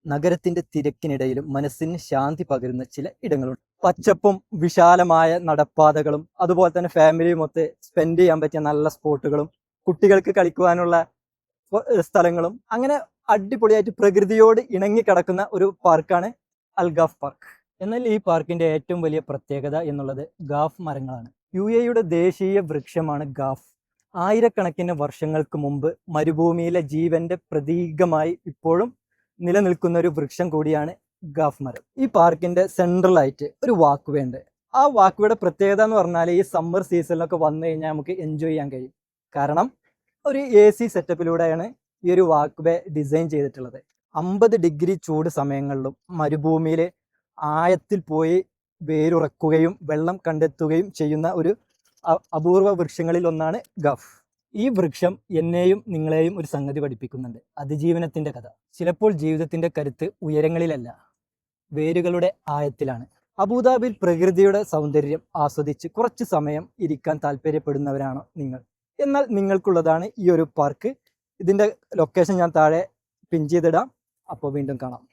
നഗരത്തിന്റെ തിരക്കിനിടയിലും മനസ്സിന് ശാന്തി പകരുന്ന ചില ഇടങ്ങളുണ്ട്. പച്ചപ്പും വിശാലമായ നടപ്പാതകളും അതുപോലെ തന്നെ ഫാമിലിയുമൊത്ത് സ്പെൻഡ് ചെയ്യാൻ പറ്റിയ നല്ല സ്പോട്ടുകളും കുട്ടികൾക്ക് കളിക്കുവാനുള്ള സ്ഥലങ്ങളും അങ്ങനെ അടിപൊളിയായിട്ട് പ്രകൃതിയോട് ഇണങ്ങിക്കിടക്കുന്ന ഒരു പാർക്കാണ് അൽഗാഫ് പാർക്ക്. എന്നാൽ ഈ പാർക്കിന്റെ ഏറ്റവും വലിയ പ്രത്യേകത എന്നുള്ളത് ഗാഫ് മരങ്ങളാണ്. UAEയുടെ ദേശീയ വൃക്ഷമാണ് ഗാഫ്. ആയിരക്കണക്കിന് വർഷങ്ങൾക്ക് മുമ്പ് മരുഭൂമിയിലെ ജീവന്റെ പ്രതീകമായി ഇപ്പോഴും നിലനിൽക്കുന്ന ഒരു വൃക്ഷം കൂടിയാണ് ഗാഫ് മരം. ഈ പാർക്കിന്റെ സെൻട്രലായിട്ട് ഒരു വാക്ക് വേണ്ട. ആ വാക്കുവയുടെ പ്രത്യേകത എന്ന് പറഞ്ഞാൽ ഈ സമ്മർ സീസണിലൊക്കെ വന്നു കഴിഞ്ഞാൽ നമുക്ക് എൻജോയ് ചെയ്യാൻ കഴിയും. കാരണം ഒരു AC സെറ്റപ്പിലൂടെയാണ് ഈ ഒരു വാക്ക് ഡിസൈൻ ചെയ്തിട്ടുള്ളത്. 50 ഡിഗ്രി ചൂട് സമയങ്ങളിലും മരുഭൂമിയിൽ ആഴത്തിൽ പോയി വേരുറക്കുകയും വെള്ളം കണ്ടെത്തുകയും ചെയ്യുന്ന ഒരു അപൂർവ വൃക്ഷങ്ങളിൽ ഒന്നാണ് ഗാഫ്. ഈ വൃക്ഷം എന്നെയും നിങ്ങളെയും ഒരു സംഗതി പഠിപ്പിക്കുന്നുണ്ട്: അതിജീവനത്തിന്റെ കഥ. ചിലപ്പോൾ ജീവിതത്തിന്റെ കരുത്ത് ഉയരങ്ങളിലല്ല, വേരുകളുടെ ആഴത്തിലാണ്. അബുദാബിയിൽ പ്രകൃതിയുടെ സൗന്ദര്യം ആസ്വദിച്ച് കുറച്ച് സമയം ഇരിക്കാൻ താല്പര്യപ്പെടുന്നവരാണോ നിങ്ങൾ? എന്നാൽ നിങ്ങൾക്കുള്ളതാണ് ഈ ഒരു പാർക്ക്. ഇതിന്റെ ലൊക്കേഷൻ ഞാൻ താഴെ പിൻ ചെയ്തിടാം. അപ്പോൾ വീണ്ടും കാണാം.